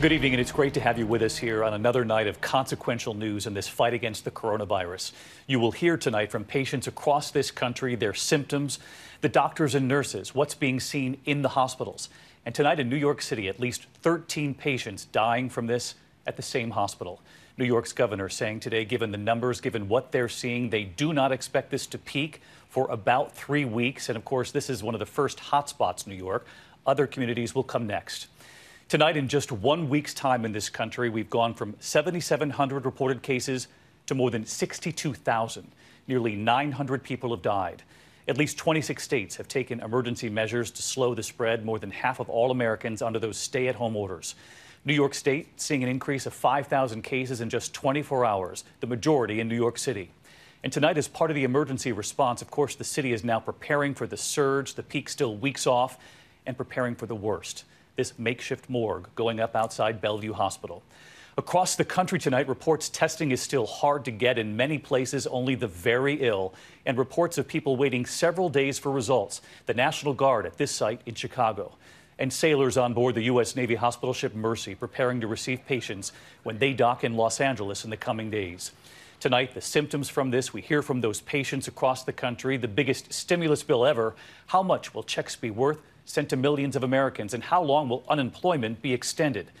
Good evening, and it's great to have you with us here on another night of consequential news in this fight against the coronavirus. You will hear tonight from patients across this country, their symptoms, the doctors and nurses, what's being seen in the hospitals. And tonight in New York City, at least 13 patients dying from this at the same hospital. New York's governor saying today, given the numbers, given what they're seeing, they do not expect this to peak for about 3 weeks. And of course, this is one of the first hotspots in New York. Other communities will come next. Tonight, in just 1 week's time in this country, we've gone from 7,700 reported cases to more than 62,000. Nearly 900 people have died. At least 26 states have taken emergency measures to slow the spread. More than half of all Americans under those stay-at-home orders. New York State seeing an increase of 5,000 cases in just 24 hours, the majority in New York City. And tonight, as part of the emergency response, of course, the city is now preparing for the surge, the peak still weeks off, and preparing for the worst. This makeshift morgue going up outside Bellevue Hospital. Across the country tonight, reports testing is still hard to get. In many places, only the very ill, and reports of people waiting several days for results. The National Guard at this site in Chicago. And sailors on board the U.S. Navy hospital ship Mercy preparing to receive patients when they dock in Los Angeles in the coming days. Tonight, the symptoms from this, we hear from those patients across the country. The biggest stimulus bill ever. How much will checks be worth? Sent to millions of Americans, and how long will unemployment be extended?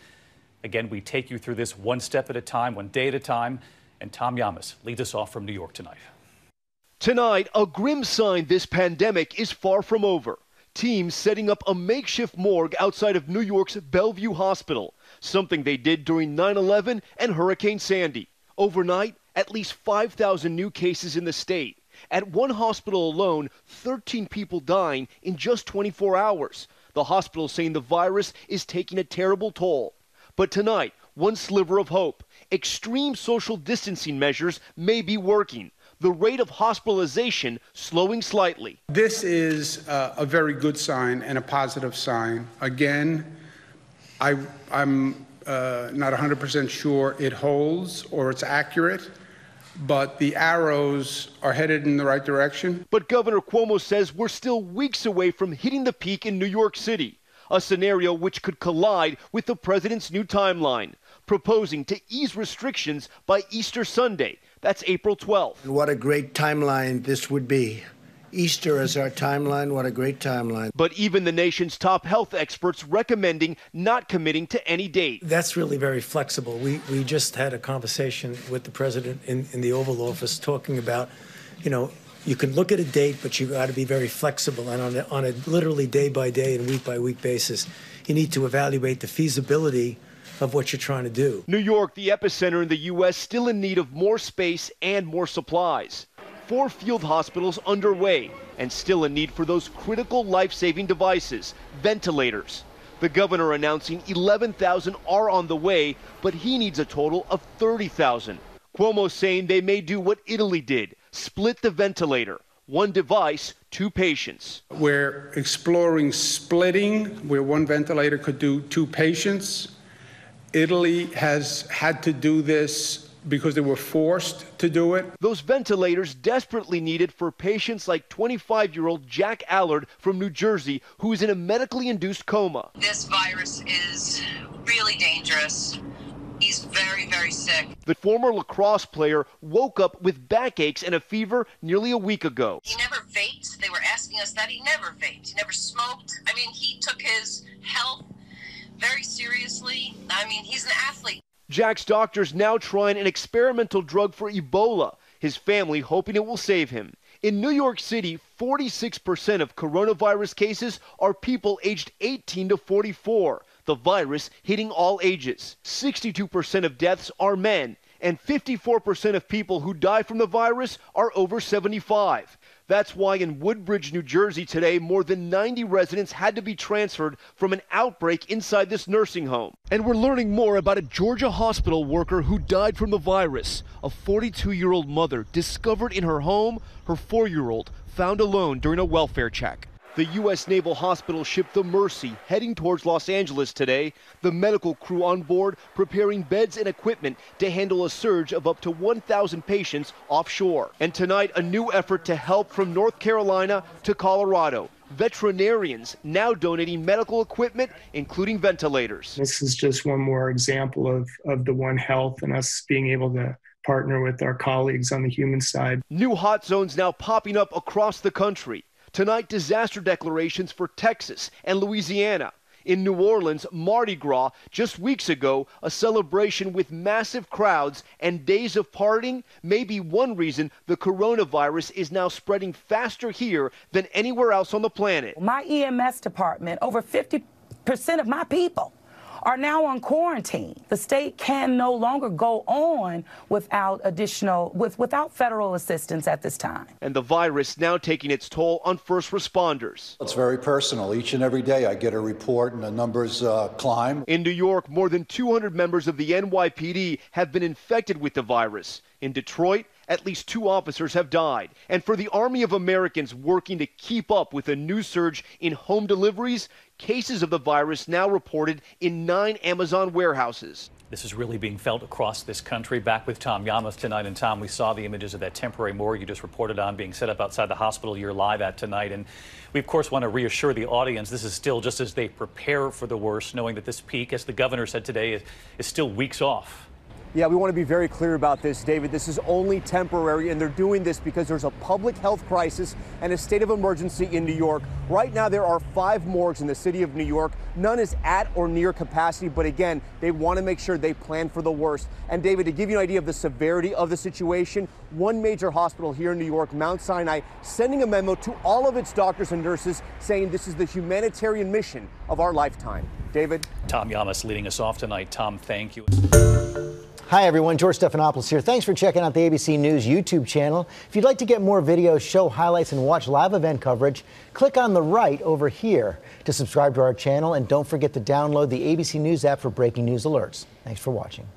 Again, we take you through this one step at a time, one day at a time, and Tom Yamas leads us off from New York tonight. Tonight, a grim sign this pandemic is far from over. Teams setting up a makeshift morgue outside of New York's Bellevue Hospital, something they did during 9/11 and Hurricane Sandy. Overnight, at least 5,000 new cases in the state. At one hospital alone, 13 people dying in just 24 hours. The hospital saying the virus is taking a terrible toll. But tonight, one sliver of hope. Extreme social distancing measures may be working. The rate of hospitalization slowing slightly. This is a very good sign and a positive sign. Again, I'm not 100% sure it holds or it's accurate, but the arrows are headed in the right direction. But Governor Cuomo says we're still weeks away from hitting the peak in New York City, a scenario which could collide with the president's new timeline, proposing to ease restrictions by Easter Sunday. That's April 12th. What a great timeline this would be. Easter as our timeline, what a great timeline. But even the nation's top health experts recommending not committing to any date. That's really very flexible. We just had a conversation with the president in the Oval Office talking about, you can look at a date, but you got to be very flexible. And on a literally day by day and week by week basis, you need to evaluate the feasibility of what you're trying to do. New York, the epicenter in the U.S., still in need of more space and more supplies. 4 field hospitals underway and still in need for those critical life-saving devices, ventilators. The governor announcing 11,000 are on the way, but he needs a total of 30,000. Cuomo saying they may do what Italy did, split the ventilator. 1 device, 2 patients. We're exploring splitting, where 1 ventilator could do 2 patients. Italy has had to do this because they were forced to do it. Those ventilators desperately needed for patients like 25-year-old Jack Allard from New Jersey, who is in a medically induced coma. This virus is really dangerous. He's very, very sick. The former lacrosse player woke up with backaches and a fever nearly a week ago. He never vaped. They were asking us that. He never vaped. He never smoked. I mean, he took his health very seriously. I mean, he's an athlete. Jack's doctors now trying an experimental drug for Ebola, his family hoping it will save him. In New York City, 46% of coronavirus cases are people aged 18 to 44, the virus hitting all ages. 62% of deaths are men, and 54% of people who die from the virus are over 75. That's why in Woodbridge, New Jersey today, more than 90 residents had to be transferred from an outbreak inside this nursing home. And we're learning more about a Georgia hospital worker who died from the virus. A 42-year-old mother discovered in her home, her 4-year-old found alone during a welfare check. The U.S. Naval Hospital ship the Mercy heading towards Los Angeles today. The medical crew on board preparing beds and equipment to handle a surge of up to 1,000 patients offshore. And tonight, a new effort to help from North Carolina to Colorado. Veterinarians now donating medical equipment, including ventilators. This is just one more example of the One Health and us being able to partner with our colleagues on the human side. New hot zones now popping up across the country. Tonight, disaster declarations for Texas and Louisiana. In New Orleans, Mardi Gras, just weeks ago, a celebration with massive crowds and days of partying may be one reason the coronavirus is now spreading faster here than anywhere else on the planet. My EMS department, over 50% of my people are now on quarantine. The state can no longer go on without without federal assistance at this time. And the virus now taking its toll on first responders. It's very personal. Each and every day I get a report and the numbers climb. In New York, more than 200 members of the NYPD have been infected with the virus. In Detroit, at least 2 officers have died. And for the army of Americans working to keep up with a new surge in home deliveries, cases of the virus now reported in 9 Amazon warehouses. This is really being felt across this country. Back with Tom Yamath tonight. And Tom, we saw the images of that temporary morgue you just reported on being set up outside the hospital you're live at tonight. And we, of course, want to reassure the audience this is still just as they prepare for the worst, knowing that this peak, as the governor said today, is still weeks off. Yeah, we want to be very clear about this, David. This is only temporary, and they're doing this because there's a public health crisis and a state of emergency in New York. Right now, there are 5 morgues in the city of New York. None is at or near capacity, but again, they want to make sure they plan for the worst. And David, to give you an idea of the severity of the situation, one major hospital here in New York, Mount Sinai, sending a memo to all of its doctors and nurses saying this is the humanitarian mission of our lifetime. David? Tom Yamath leading us off tonight. Tom, thank you. Hi, everyone. George Stephanopoulos here. Thanks for checking out the ABC News YouTube channel. If you'd like to get more videos, show highlights, and watch live event coverage, click on the right over here to subscribe to our channel. And don't forget to download the ABC News app for breaking news alerts. Thanks for watching.